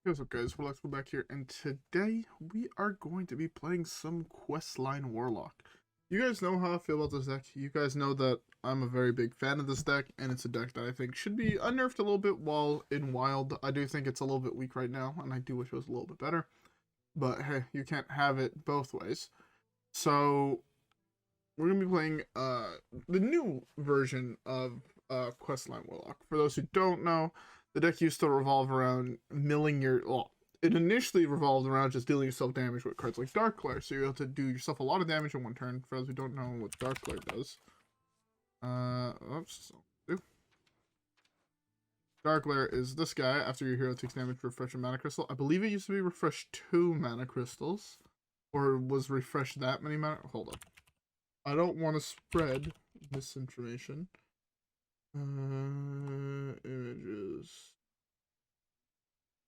Hey, what's up guys, WhirlXbow back here, and today we are going to be playing some Questline Warlock. You guys know how I feel about this deck. You guys know that I'm a very big fan of this deck, and it's a deck that I think should be unnerfed a little bit while in Wild. I do think it's a little bit weak right now, and I do wish it was a little bit better. But hey, you can't have it both ways. So, we're going to be playing the new version of Questline Warlock. For those who don't know, the deck used to revolve around milling your... Well, it initially revolved around just dealing yourself damage with cards like Dark Glare, so you're able to do yourself a lot of damage in one turn. For those who don't know what Dark Glare does. Oops. Dark Glare is this guy. After your hero takes damage, refresh a mana crystal. I believe it used to be refresh 2 mana crystals. Or was refresh that many mana... Hold up. I don't want to spread misinformation. Images.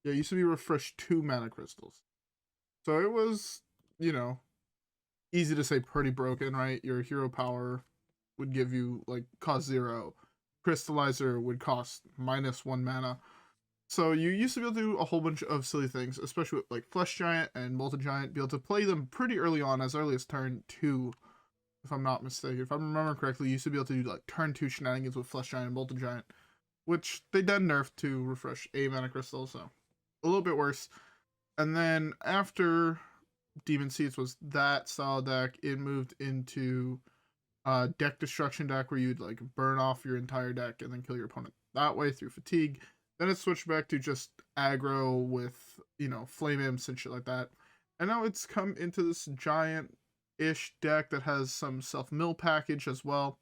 Yeah, it used to be refresh 2 mana crystals. So it was, you know, easy to say pretty broken, right? Your hero power would give you, like, cost 0. Crystallizer would cost -1 mana. So you used to be able to do a whole bunch of silly things, especially with, like, Flesh Giant and Molten Giant, be able to play them pretty early on, as early as turn 2. If I'm not mistaken. If I remember correctly, you used to be able to do like turn 2 shenanigans with Flesh Giant and Molten Giant, which they then nerfed to refresh a mana crystal, so a little bit worse. And then after Demon Seeds was that style deck, it moved into deck destruction deck where you'd like burn off your entire deck and then kill your opponent that way through fatigue. Then it switched back to just aggro with, you know, flame imps and shit like that. And now it's come into this giant-ish deck that has some self-mill package as well.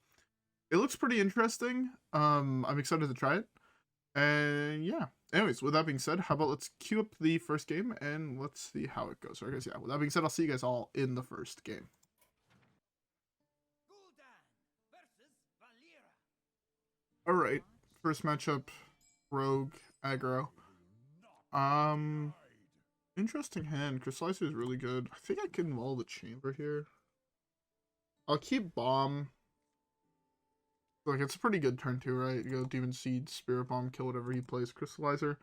It looks pretty interesting. I'm excited to try it. And yeah. Anyways, with that being said, how about let's queue up the first game and let's see how it goes. Alright guys, yeah. With that being said, I'll see you guys all in the first game. Alright. First matchup, Rogue, aggro. Interesting hand. Crystallizer is really good. I think I can mull the chamber here. I'll keep bomb. Like, it's a pretty good turn too, right? You go Demon Seed, Spirit Bomb, kill whatever he plays, Crystallizer.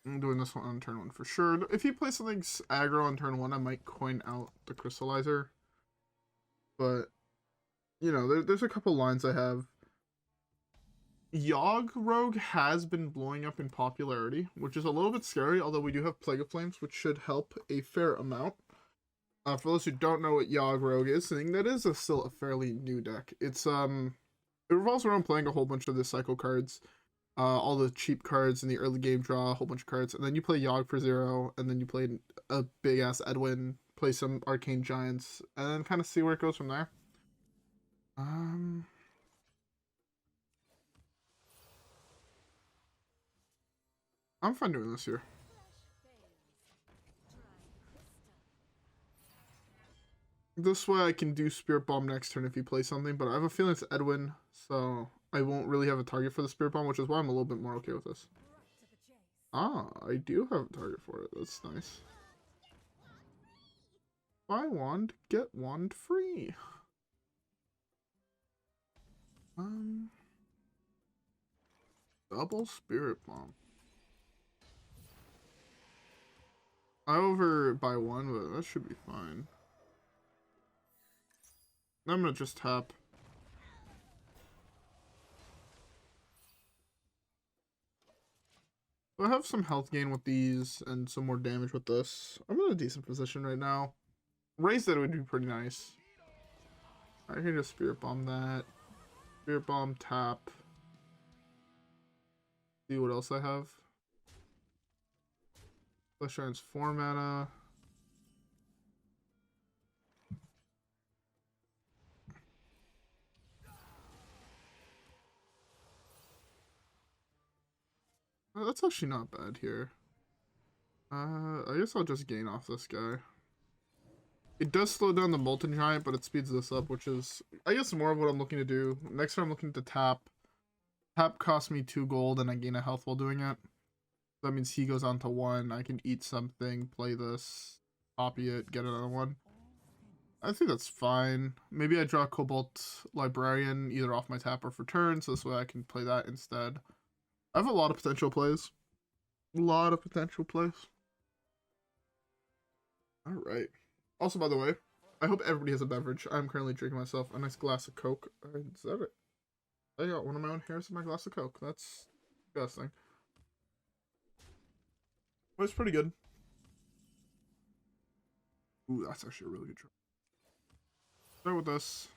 I'm doing this one on turn 1 for sure. If he plays something aggro on turn 1, I might coin out the Crystallizer. But, you know, there's a couple lines I have. Yogg Rogue has been blowing up in popularity, which is a little bit scary, although we do have Plague of Flames, which should help a fair amount. For those who don't know what Yogg Rogue is, I think that is still a fairly new deck. It's it revolves around playing a whole bunch of the cycle cards, all the cheap cards in the early game, draw a whole bunch of cards, and then you play Yogg for 0, and then you play a big ass Edwin, play some Arcane Giants, and then kind of see where it goes from there. I'm fine doing this here. This way I can do Spirit Bomb next turn if he plays something, but I have a feeling it's Edwin, so I won't really have a target for the Spirit Bomb, which is why I'm a little bit more okay with this. Ah, I do have a target for it. That's nice. Buy wand, get wand free. Double Spirit Bomb. I over by 1, but that should be fine. I'm gonna just tap. I have some health gain with these and some more damage with this. I'm in a decent position right now. Raise that would be pretty nice. I can just Spirit Bomb that. Spirit Bomb, tap. See what else I have. Flesh Giant's 4 mana. Oh, that's actually not bad here. I guess I'll just gain off this guy. It does slow down the Molten Giant, but it speeds this up, which is, I guess, more of what I'm looking to do. Next time I'm looking to tap. Tap costs me 2 gold, and I gain a health while doing it. That means he goes on to 1. I can eat something, play this, copy it, get another one. I think that's fine. Maybe I draw Kobold Librarian either off my tap or for turn, so this way I can play that instead. I have a lot of potential plays. lot of potential plays. Alright. Also, by the way, I hope everybody has a beverage. I'm currently drinking myself a nice glass of Coke. Is that it? I got one of my own hairs in my glass of Coke. That's disgusting. But it's pretty good. Ooh, that's actually a really good try. Start with this.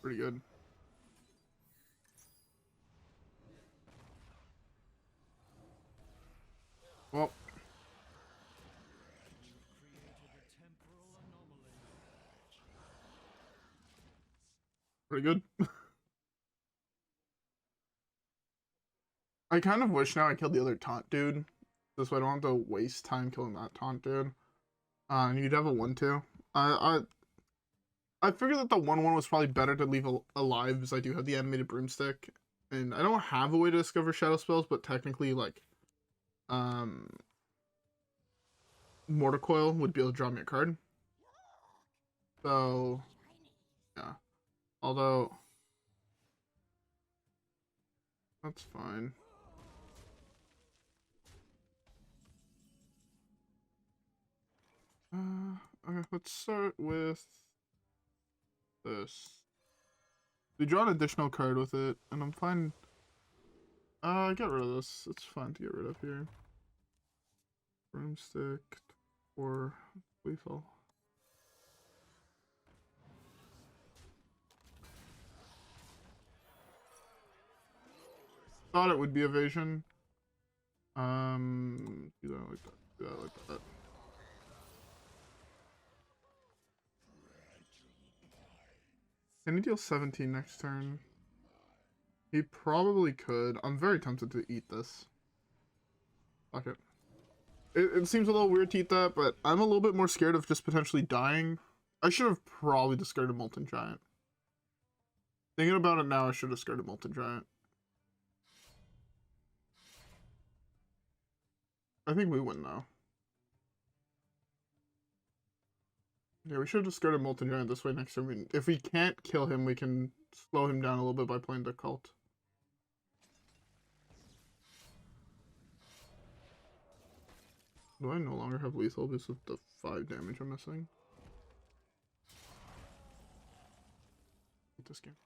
Pretty good. Well. Pretty good. I kind of wish now I killed the other taunt dude. This way I don't have to waste time killing that taunt dude. And you'd have a 1-2. I figured that the 1-1 was probably better to leave alive because I do have the animated broomstick. And I don't have a way to discover shadow spells, but technically, like, Mortar Coil would be able to draw me a card. So, yeah. Although, that's fine. Okay, let's start with this. We draw an additional card with it, and I'm fine. Get rid of this. It's fine to get rid of here. Broomstick or lethal. Thought it would be evasion. Do that like that. Do that like that. Can he deal 17 next turn? He probably could. I'm very tempted to eat this. Fuck it. It seems a little weird to eat that, but I'm a little bit more scared of just potentially dying. I should have probably discarded Molten Giant. Thinking about it now, I should have discarded Molten Giant. I think we win now. Yeah, we should have discarded Molten Giant this way next turn. If we can't kill him, we can slow him down a little bit by playing the Cult. Do I no longer have lethal because of the 5 damage I'm missing? This game.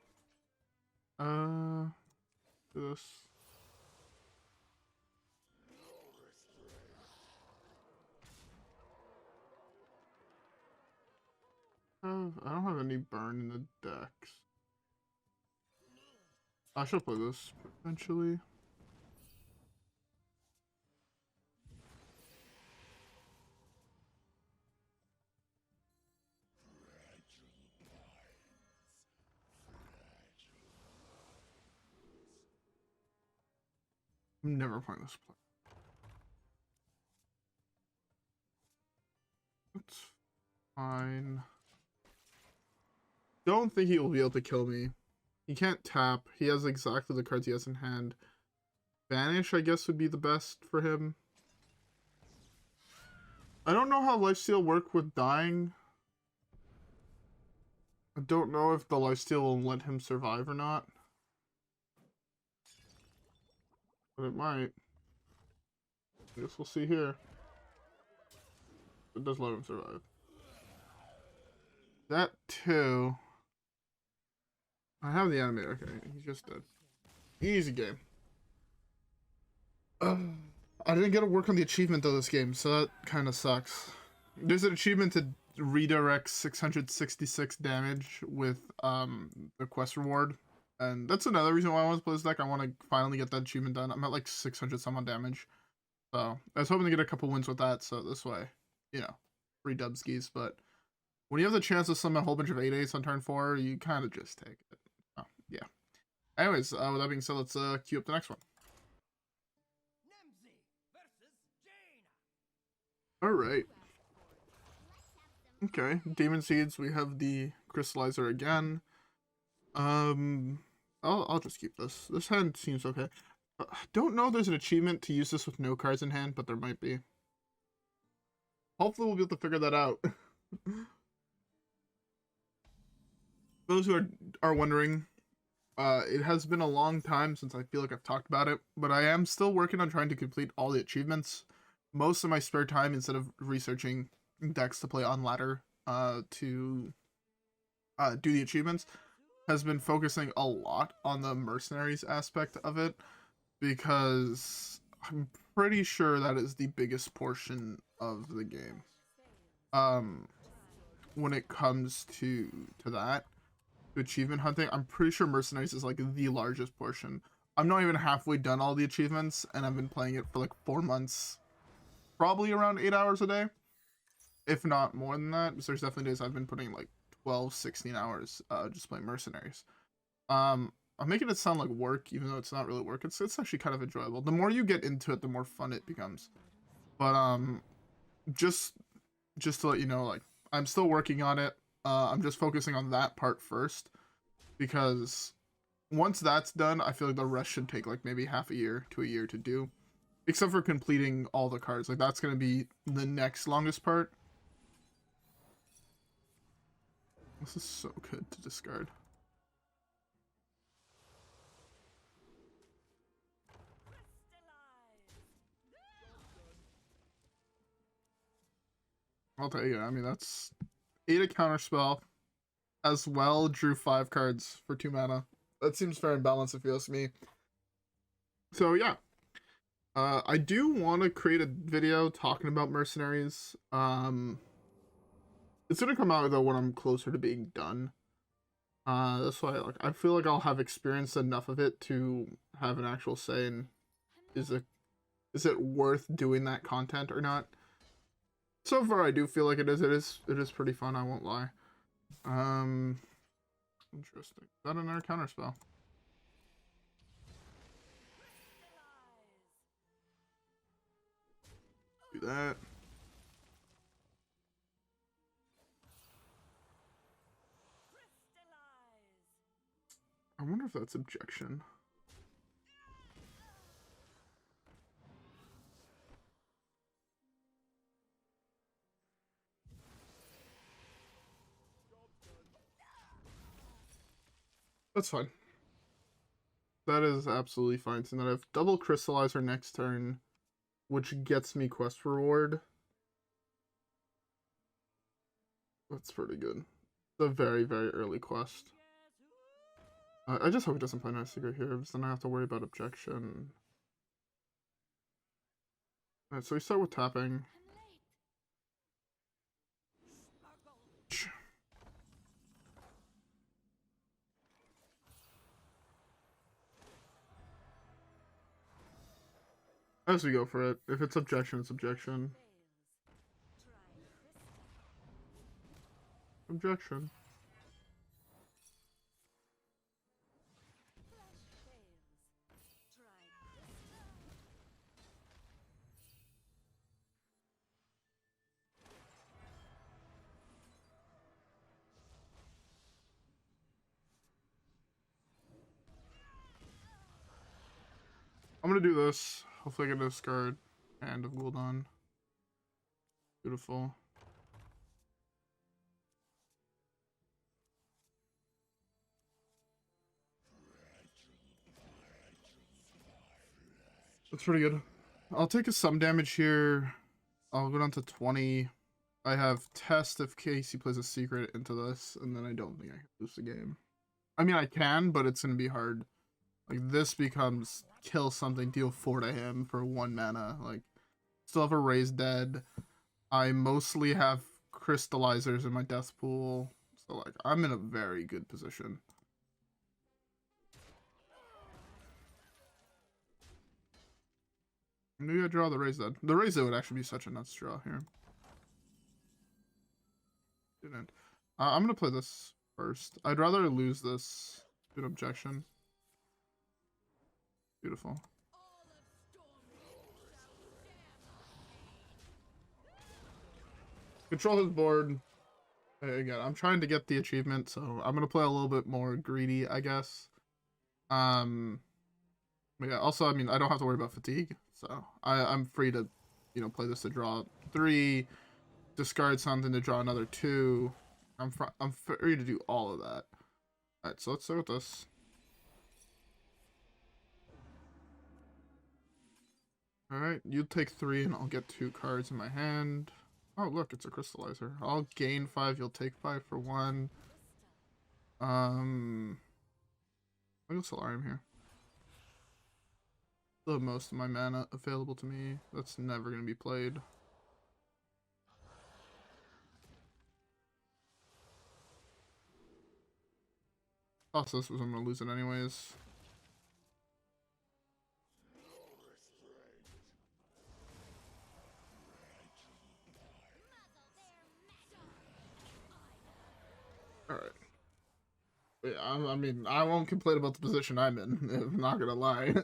Do this. I don't have any burn in the decks. I should play this eventually. I'm never playing this play. That's fine. Don't think he will be able to kill me. He can't tap. He has exactly the cards he has in hand. Vanish, I guess, would be the best for him. I don't know how lifesteal work with dying. I don't know if the lifesteal will let him survive or not. But it might. I guess we'll see here. It does let him survive. That too. I have the enemy. Okay, he's just dead. Easy game. I didn't get to work on the achievement though this game, so that kind of sucks. There's an achievement to redirect 666 damage with the quest reward, and that's another reason why I want to play this deck. I want to finally get that achievement done. I'm at like 600 some on damage, so I was hoping to get a couple wins with that. So this way, you know, free dub skis. But when you have the chance to summon a whole bunch of 8/8s on turn 4, you kind of just take it. Oh, yeah. Anyways, with that being said, let's queue up the next one. Alright. Okay, Demon Seeds, we have the Crystallizer again. I'll just keep this. This hand seems okay. I don't know if there's an achievement to use this with no cards in hand, but there might be. Hopefully we'll be able to figure that out. Those who are wondering, It has been a long time since I feel like I've talked about it, but I am still working on trying to complete all the achievements. Most of my spare time, instead of researching decks to play on ladder, to do the achievements, has been focusing a lot on the mercenaries aspect of it, because I'm pretty sure that is the biggest portion of the game. When it comes to that, to achievement hunting, I'm pretty sure mercenaries is like the largest portion. I'm not even halfway done all the achievements, and I've been playing it for like 4 months, probably around 8 hours a day, if not more than that. So there's definitely days I've been putting like 12, 16 hours just playing mercenaries. I'm making it sound like work, even though it's not really work. It's actually kind of enjoyable. The more you get into it, the more fun it becomes. But just to let you know, like, I'm still working on it. I'm just focusing on that part first, because once that's done, I feel like the rest should take like maybe half a year to a year to do, except for completing all the cards. Like, that's gonna be the next longest part. This is so good to discard. I'll tell you, I mean, that's 8 a counter spell as well. Drew 5 cards for 2 mana. That seems fair and balanced if you ask me. So yeah, I do want to create a video talking about mercenaries. It's gonna come out though when I'm closer to being done. That's why I feel like I'll have experienced enough of it to have an actual say in is it worth doing that content or not. So far, I do feel like it is. It is pretty fun. I won't lie. Interesting. Is that another counter spell? Do that. I wonder if that's objection. That's fine. That is absolutely fine. So then I have double Crystallizer next turn, which gets me quest reward. That's pretty good. It's a very, very early quest. I just hope it doesn't play Nice Secret here, because then I have to worry about objection. Alright, so we start with tapping. As we go for it. If it's objection, it's objection. Objection. I'm gonna do this. Hopefully I get a discard Hand of Gul'dan. Beautiful. That's pretty good. I'll take some damage here. I'll go down to 20. I have test if Casey plays a secret into this, and then I don't think I can lose the game. I mean, I can, but it's gonna be hard. Like, this becomes kill something, deal 4 to him for 1 mana. Like, still have a Raise Dead. I mostly have Crystallizers in my death pool. So, like, I'm in a very good position. Maybe I draw the Raise Dead. The Raise Dead would actually be such a nuts draw here. Didn't. I'm gonna play this first. I'd rather lose this. Good objection. Beautiful. Control his board. Again, I'm trying to get the achievement, so I'm gonna play a little bit more greedy, I guess. But yeah, also, I mean, I don't have to worry about fatigue, so I'm free to, you know, play this to draw 3, discard something to draw another 2. I'm free to do all of that. Alright, so let's start with this. Alright, you take 3 and I'll get 2 cards in my hand. Oh, look, it's a Crystallizer. I'll gain 5, you'll take 5 for 1. I'll go Soularium here. Still have most of my mana available to me. That's never going to be played. Toss this because I'm going to lose it anyways. Alright. Yeah, I mean, I won't complain about the position I'm in, I'm not gonna lie.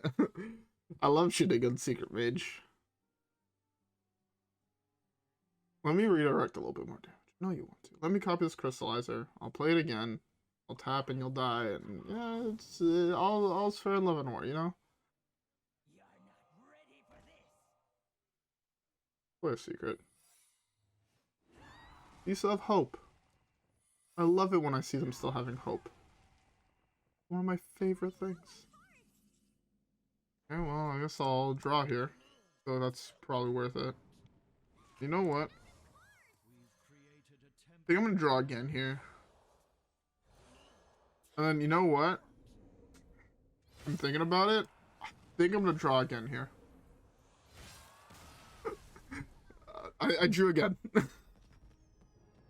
I love shooting on Secret Mage. Let me redirect a little bit more damage. No, you want to. Let me copy this Crystallizer. I'll play it again. I'll tap and you'll die, and yeah, it's all's fair in love and war, you know? You're not ready for this. What a secret. You still have hope. I love it when I see them still having hope. One of my favorite things. Yeah, well, I guess I'll draw here. So that's probably worth it. You know what? I think I'm gonna draw again here. And then, you know what? I'm thinking about it. I think I'm gonna draw again here. I drew again.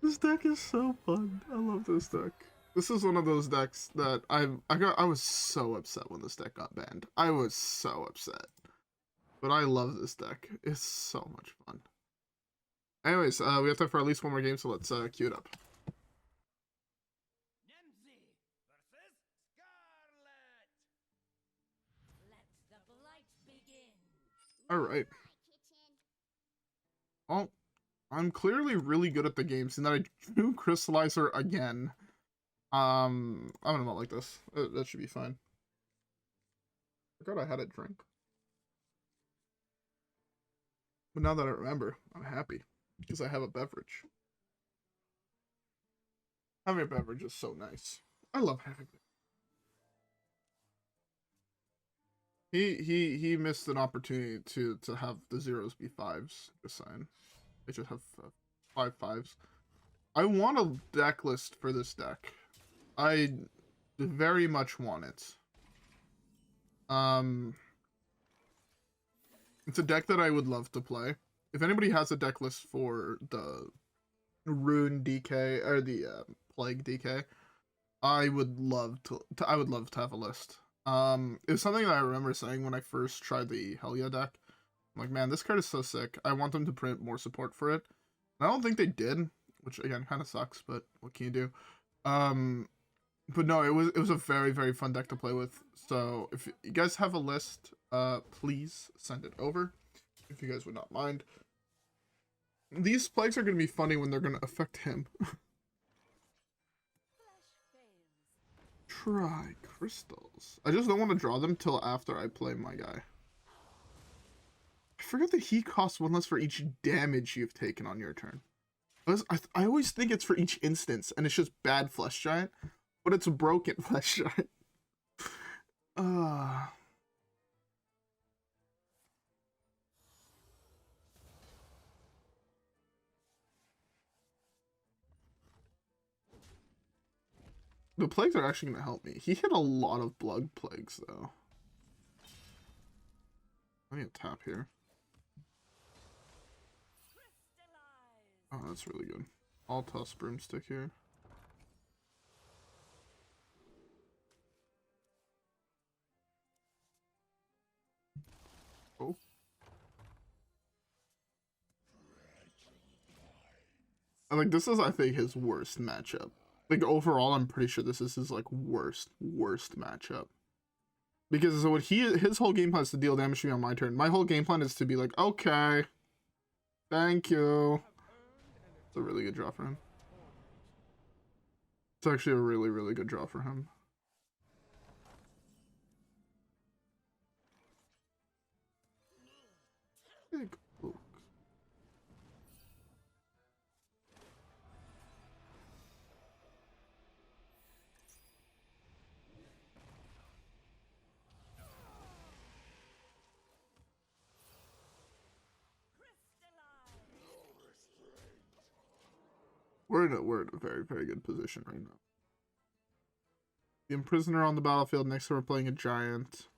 This deck is so fun. I love this deck. This is one of those decks that I was so upset when this deck got banned. I was so upset. But I love this deck. It's so much fun. Anyways, we have time for at least one more game, so let's queue it up. Alright. Well, I'm clearly really good at the games, and that I drew Crystallizer again. I'm gonna not like this. That should be fine. I forgot I had a drink. But now that I remember, I'm happy. Because I have a beverage. Having a beverage is so nice. I love having it. He missed an opportunity to have the zeros be 5s. Just saying. They should have 5 5s. I want a deck list for this deck. I very much want it. It's a deck that I would love to play. If anybody has a deck list for the Rune DK or the Plague DK, I would love to have a list. It was something that I remember saying when I first tried the Hell Yeah deck. I'm like, man, this card is so sick. I want them to print more support for it. And I don't think they did, which again kind of sucks, but what can you do? But no, it was a very, very fun deck to play with. So if you guys have a list, please send it over, if you guys would not mind. These plagues are going to be funny when they're going to affect him. Try crystals. I just don't want to draw them till after I play my guy. I forgot that he costs 1 less for each damage you've taken on your turn. I always think it's for each instance, and it's just bad Flesh Giant. But it's a broken Flesh Giant. The plagues are actually going to help me. He hit a lot of blood plagues, though. I need to tap here. Oh, that's really good. I'll toss Broomstick here. Oh. And like, this is, I think, his worst matchup. Like, overall, I'm pretty sure this is his, like, worst matchup. Because so what his whole game plan is to deal damage to me on my turn. My whole game plan is to be like, okay, thank you. It's a really good draw for him. It's actually a really, really good draw for him. Big oak. we're in a very, very good position right now. The Imprisoner on the battlefield. Next time we're playing a giant.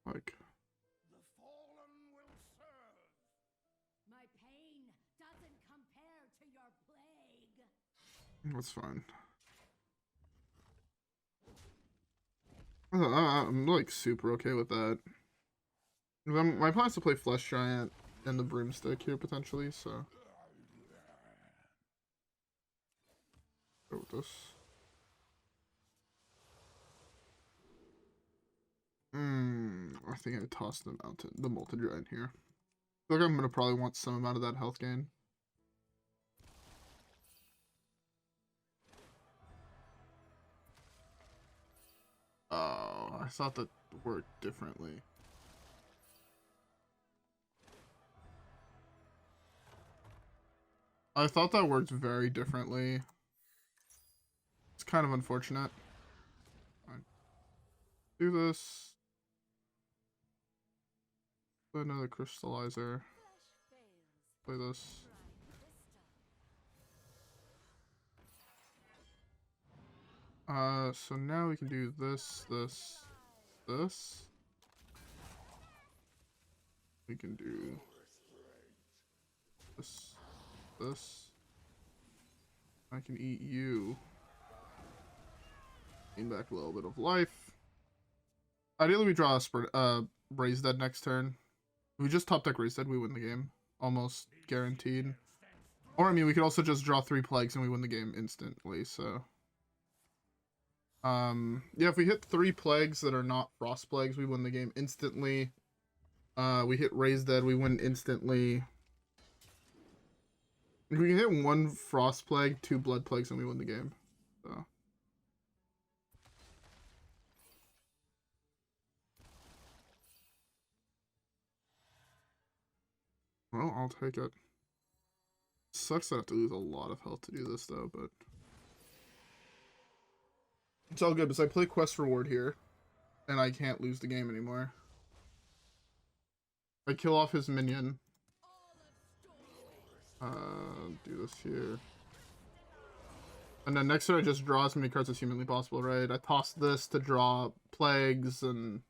Like, The fallen will serve. My pain doesn't compare to your plague. that's fine. I'm like super okay with that. My plan is to play Flesh Giant and the Broomstick here potentially, so. Go with this. I think I tossed the Molten Giant here. I feel like I'm gonna probably want some amount of that health gain. Oh, I thought that worked differently. I thought that worked very differently. It's kind of unfortunate. Fine. Do this. Play another Crystallizer. Play this. So now we can do this. We can do this. I can eat you. Gain back a little bit of life. Ideally, we draw a Raise Dead next turn. If we just top deck Raise Dead, we win the game. Almost guaranteed. Or, I mean, we could also just draw 3 plagues and we win the game instantly, so. Yeah, if we hit 3 plagues that are not frost plagues, we win the game instantly. We hit Raise Dead, we win instantly. If we can hit 1 frost plague, 2 blood plagues, and we win the game. So. Well, I'll take it. Sucks that I have to lose a lot of health to do this, though, but it's all good because I play quest reward here, and I can't lose the game anymore. I kill off his minion. Do this here. And then next turn I just draw as many cards as humanly possible, right? I toss this to draw plagues, and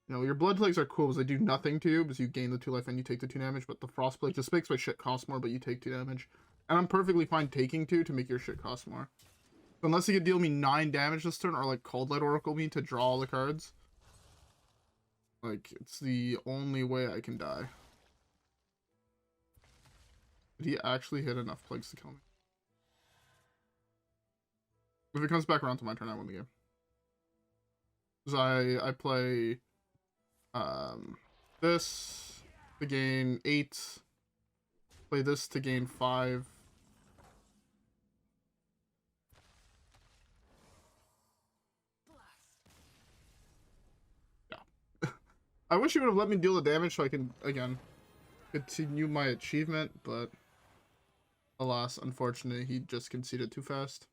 you know, your blood plagues are cool because they do nothing to you because you gain the 2 life and you take the 2 damage, but the frost plague just makes my shit cost more, but you take 2 damage. And I'm perfectly fine taking 2 to make your shit cost more. Unless you could deal me 9 damage this turn, or like Cold Light Oracle me to draw all the cards. Like, it's the only way I can die. Did he actually hit enough plagues to kill me? If it comes back around to my turn, I win the game. Because I play this to gain 8. Play this to gain 5. Yeah. I wish you would have let me deal the damage so I can, again, continue my achievement, but alas, unfortunately, he just conceded too fast.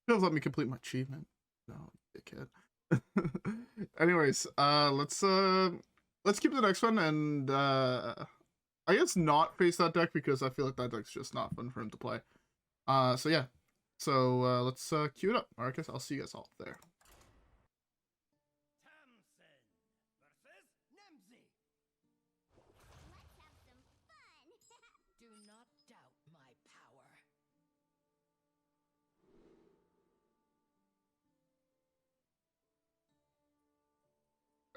Should have let me complete my achievement. No, dickhead. Anyways, let's keep the next one, and I guess not face that deck because I feel like that deck's just not fun for him to play. So yeah. So let's queue it up. Alright guys, I'll see you guys all there. Do not doubt my power.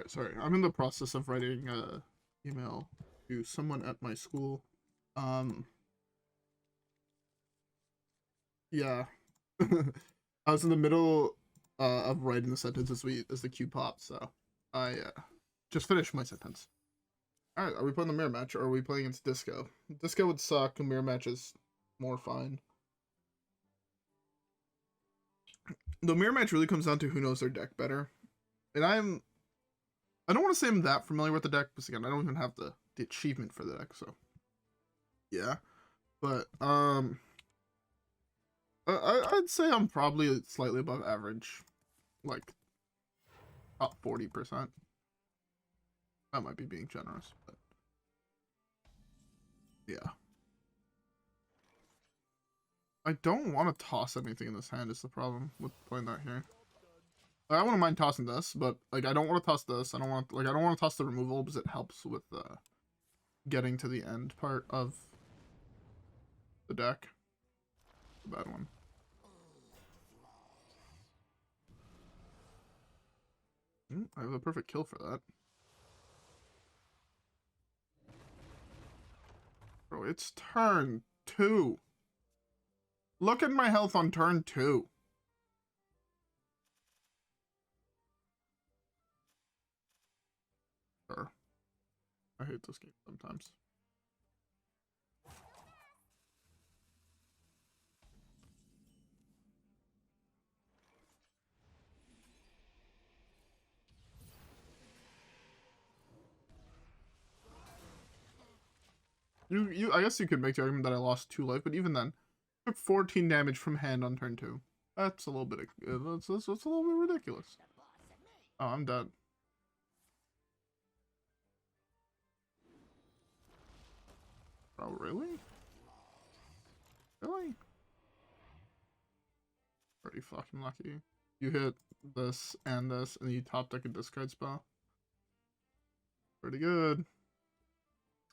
Sorry, I'm in the process of writing a email to someone at my school. Yeah. I was in the middle of writing the sentence as the queue popped, so I just finished my sentence. Alright, are we playing the mirror match or are we playing against Disco? Disco would suck, a mirror match is more fine. The mirror match really comes down to who knows their deck better. And I don't want to say I'm that familiar with the deck, because again, I don't even have the achievement for the deck, so yeah. But I'd say I'm probably slightly above average, like top 40%. That might be being generous, but yeah. I don't want to toss anything in this hand is the problem with playing that here. Like, I wouldn't mind tossing this, but like I don't want to toss this. I don't want to toss the removal because it helps with getting to the end part of the deck. The bad one. I have a perfect kill for that. Bro, it's turn 2. Look at my health on turn 2. Sure. I hate this game sometimes. I guess you could make the argument that I lost 2 life, but even then, took 14 damage from hand on turn 2. That's a little bit. That's a little bit ridiculous. Oh, I'm dead. Oh, really? Really? Pretty fucking lucky. You hit this, and you top deck a discard spell. Pretty good.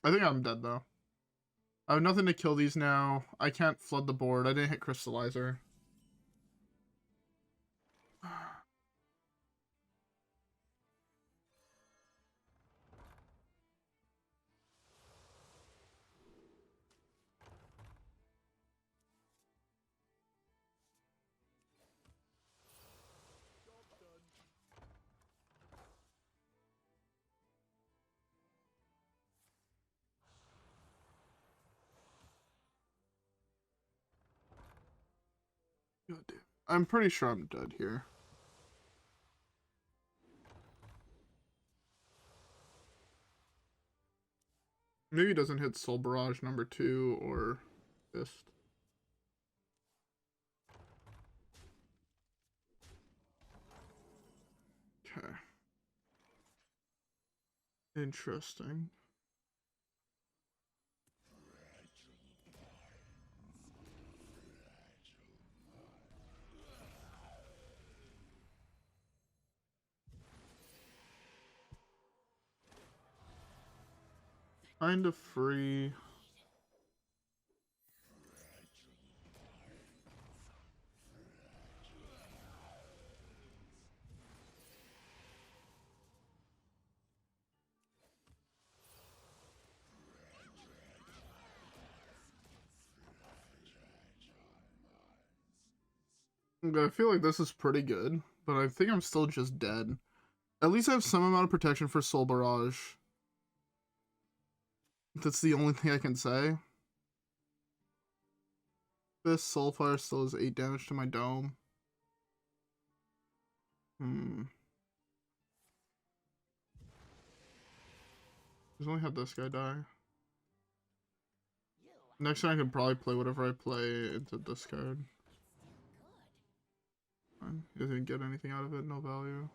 I think I'm dead, though. I have nothing to kill these now. I can't flood the board. I didn't hit Crystallizer. God damn. I'm pretty sure I'm dead here. Maybe it doesn't hit Soul Barrage number 2 or Fist. Okay. Interesting. Kind of free. I feel like this is pretty good, but I think I'm still just dead. At least I have some amount of protection for Soul Barrage. That's the only thing I can say. This Soulfire still has 8 damage to my dome. Just only had this guy die. Next turn I can probably play whatever I play into discard. Fine. He doesn't get anything out of it, no value.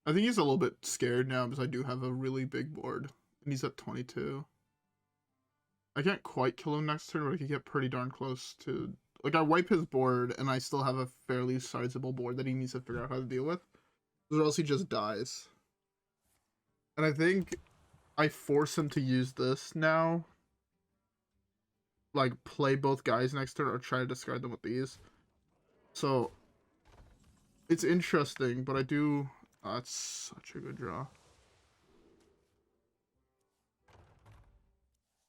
I think he's a little bit scared now because I do have a really big board. And he's at 22. I can't quite kill him next turn, but I can get pretty darn close to... Like, I wipe his board, and I still have a fairly sizable board that he needs to figure out how to deal with. Or else he just dies. And I think I force him to use this now. Like, play both guys next turn or try to discard them with these. So, it's interesting, but I do... Oh, that's such a good draw.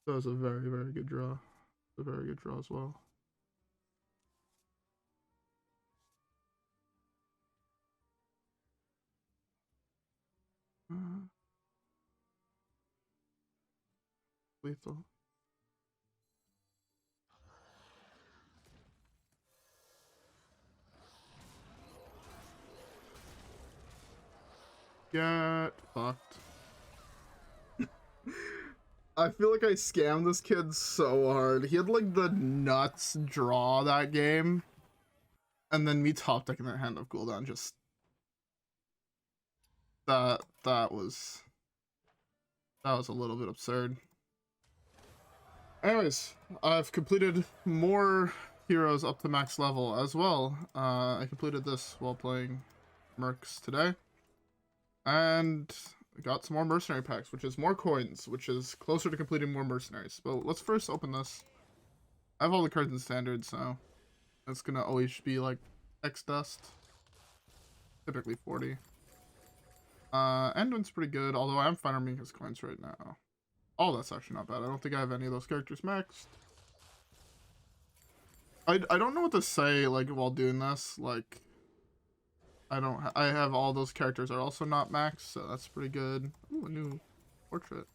That was a very, very good draw. A very good draw as well. Lethal. Get fucked. I feel like I scammed this kid so hard. He had like the nuts draw that game. And then me top decking that hand of Gul'dan just... That was a little bit absurd. Anyways, I've completed more heroes up to max level as well. I completed this while playing Mercs today. And got some more mercenary packs, which is more coins, which is closer to completing more mercenaries. But let's first open this. I have all the cards in standard, so it's gonna always be like X dust. Typically 40. Endwin's pretty good, although I am farming his coins right now. Oh, that's actually not bad. I don't think I have any of those characters maxed. I don't know what to say, like, while doing this. Like, I have all those characters are also not maxed, so that's pretty good. Ooh, a new portrait.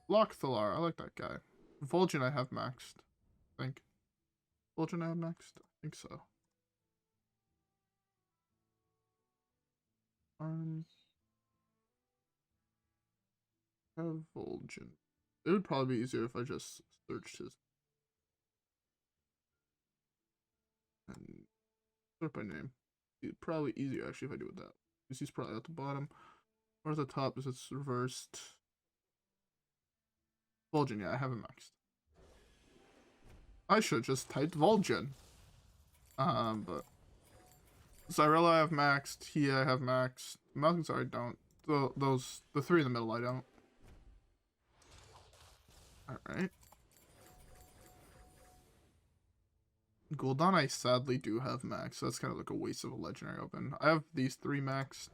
Lochthalar, I like that guy. Vol'jin I have maxed, I think. Vol'jin I have maxed? I think so. Have Vol'jin. It would probably be easier if I just searched his and sort by name. It's probably easier actually if I do it that. Because he's probably at the bottom. Or at the top is it's reversed. Vol'jin, yeah, I have him maxed. I should just typed Vol'jin. But Zyrella I have maxed, he I have maxed. Malkinzar I don't. The three in the middle I don't. Alright. Gul'dan I sadly do have maxed, so that's kind of like a waste of a legendary open. I have these three maxed.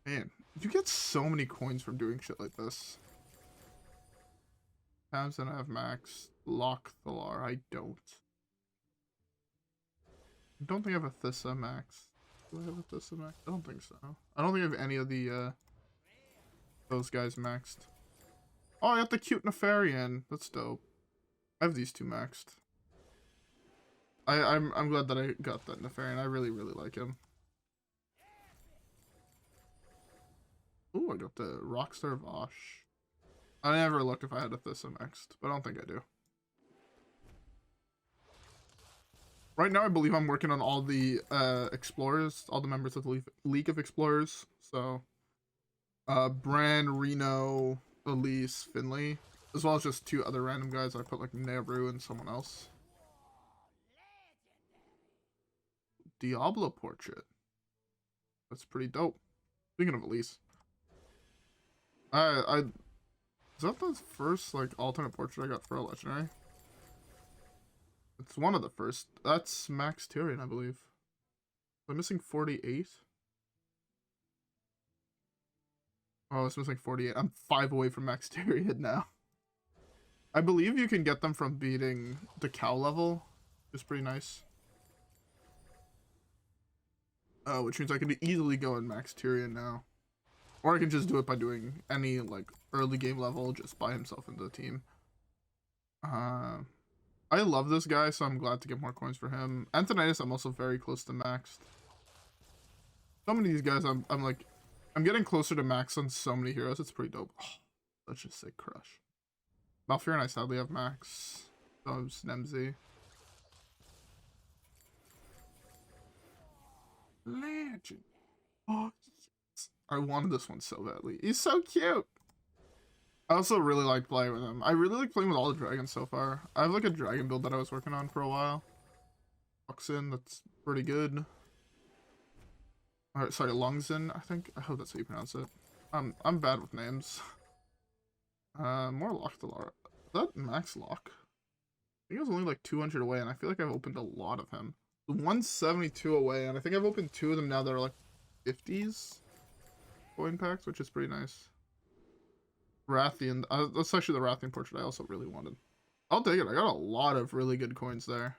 Man, you get so many coins from doing shit like this. Tamsin I have maxed. Lochthalar I don't. I don't think I have a Thissa max. Do I have a Thissa max? I don't think so. I don't think I have any of the those guys maxed. Oh, I got the cute Nefarian. That's dope. I have these two maxed. I'm glad that I got that Nefarian. I really like him. Ooh, I got the Rockstar Vosh. I never looked if I had a Thissa maxed, but I don't think I do. Right now, I believe I'm working on all the explorers, all the members of the League of Explorers. So, Bran, Reno, Elise, Finley, as well as just two other random guys. I put like Nehru and someone else. Diablo portrait. That's pretty dope. Speaking of Elise, is that the first like alternate portrait I got for a legendary? It's one of the first. That's Max Tyrion, I believe. I'm missing 48. Oh, it's missing 48. I'm 5 away from Max Tyrion now. I believe you can get them from beating the cow level, which is pretty nice. Which means I can easily go in Max Tyrion now. Or I can just do it by doing any like early game level, just by himself into the team. I love this guy, so I'm glad to get more coins for him. Antonidas, I'm also very close to maxed. So many of these guys, I'm getting closer to max on so many heroes. It's pretty dope. Oh, let's just say crush. Malfurion, I sadly have max. So is Nemzi. Legend. Oh, yes. I wanted this one so badly. He's so cute. I also really like playing with him. I really like playing with all the dragons so far. I have like a dragon build that I was working on for a while. Luxin, that's pretty good. Alright, sorry, Lungzin, I think. I hope that's how you pronounce it. I'm bad with names. More Lochthalar. Is that Max Lock? I think I was only like 200 away, and I feel like I've opened a lot of him. 172 away, and I think I've opened 2 of them now that are like 50s coin packs, which is pretty nice. Rathian, that's actually the Rathian portrait I also really wanted. I'll take it. I got a lot of really good coins there.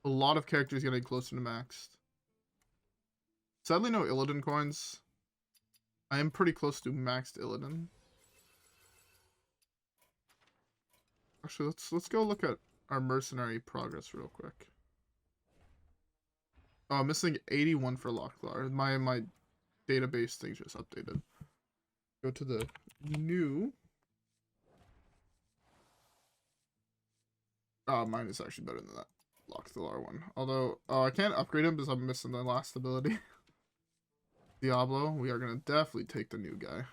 A lot of characters getting closer to maxed. Sadly, no Illidan coins. I am pretty close to maxed Illidan. Actually, let's go look at our mercenary progress real quick. Oh, I'm missing 81 for Lochthalar. My database thing just updated. Go to the new. Oh, mine is actually better than that Lochthalar one. Although, I can't upgrade him because I'm missing the last ability. Diablo, we are gonna definitely take the new guy.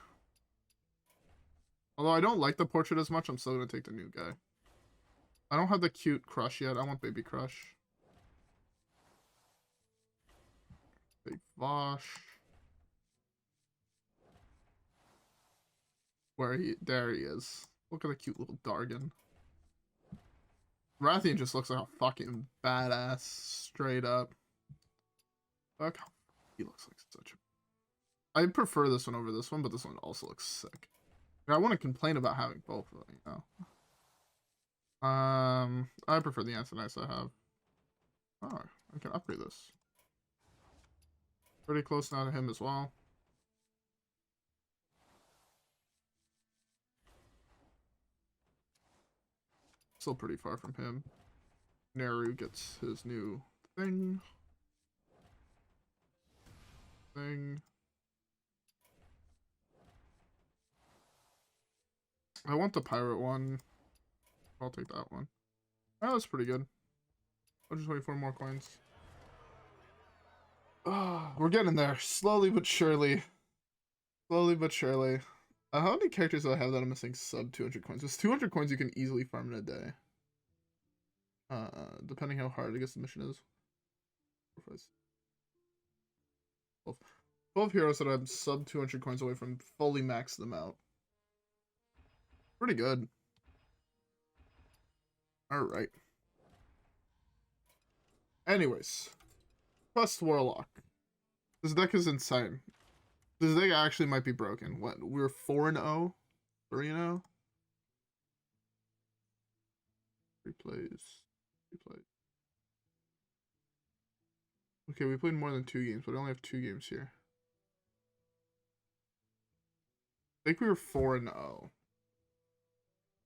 Although I don't like the portrait as much, I'm still gonna take the new guy. I don't have the cute Crush yet. I want Baby Crush. Big Vosh. There he is. Look at the cute little Dargon. Rathian just looks like a fucking badass, straight up. Look how he looks like such a... I prefer this one over this one, but this one also looks sick. I want to complain about having both of them, you know. I prefer the Anthonice I have. Oh, I can upgrade this. Pretty close now to him as well. Still pretty far from him. Naru gets his new thing. I want the pirate one. I'll take that one. Oh, that's pretty good. I'll just wait for more coins. Oh, we're getting there. Slowly but surely. Slowly but surely. How many characters do I have that I'm missing sub 200 coins? There's 200 coins you can easily farm in a day. Depending how hard I guess the mission is. 12 heroes that I'm sub 200 coins away from fully max them out. Pretty good. Alright. Anyways. Questline Warlock. This deck is insane. This deck actually might be broken. What? We're 4-0? 3-0? Replays. Okay, we played more than 2 games, but I only have 2 games here. I think we were 4-0.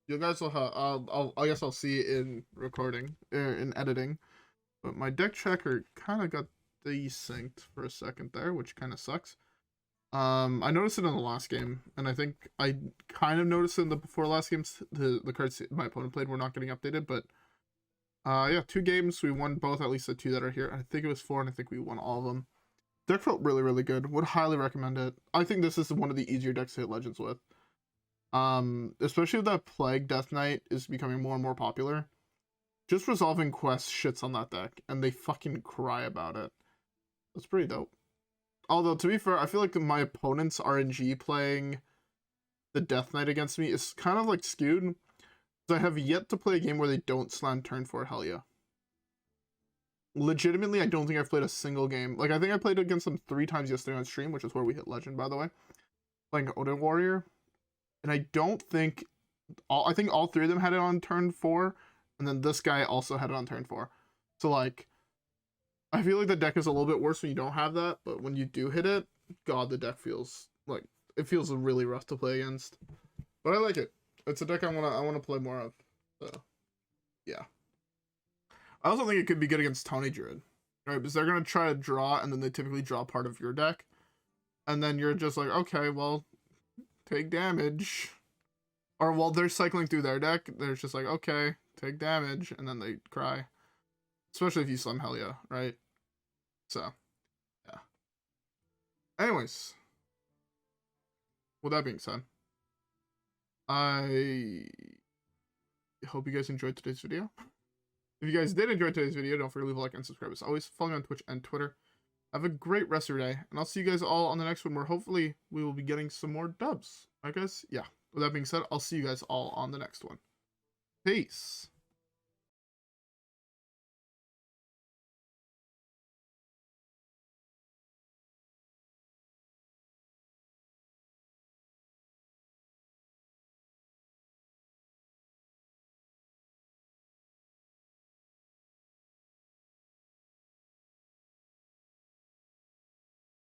You guys will have, I guess I'll see it in recording, in editing. But my deck checker kind of got desynced for a second there, which kind of sucks. I noticed it in the last game, and I think I kind of noticed it in the before last games. The cards my opponent played were not getting updated, but yeah, 2 games. We won both, at least the 2 that are here. I think it was 4, and I think we won all of them. Deck felt really, really good. Would highly recommend it. I think this is one of the easier decks to hit Legends with. Especially if that Plague Death Knight is becoming more and more popular. Just resolving quests shits on that deck, and they fucking cry about it. That's pretty dope. Although, to be fair, I feel like my opponent's RNG playing the Death Knight against me is kind of like skewed. Because I have yet to play a game where they don't slam turn 4 hell yeah. Legitimately, I don't think I've played a single game. Like, I think I played against them 3 times yesterday on stream, which is where we hit Legend, by the way. Playing Odin Warrior. And I don't think... I think all 3 of them had it on turn 4. And then this guy also had it on turn 4. So, like... I feel like the deck is a little bit worse when you don't have that, but when you do hit it, God, the deck feels like it feels really rough to play against. But I like it. It's a deck I wanna play more of. So yeah. I also think it could be good against Tony Druid. Right? Because they're gonna try to draw, and then they typically draw part of your deck. And then you're just like, okay, well, take damage. Or while they're cycling through their deck, they're just like, okay, take damage, and then they cry. Especially if you slam hell yeah, right? So, yeah. Anyways. With that being said, I hope you guys enjoyed today's video. If you guys did enjoy today's video, don't forget to leave a like and subscribe. As always, follow me on Twitch and Twitter. Have a great rest of your day, and I'll see you guys all on the next one, where hopefully we will be getting some more dubs. Alright guys? Yeah. With that being said, I'll see you guys all on the next one. Peace.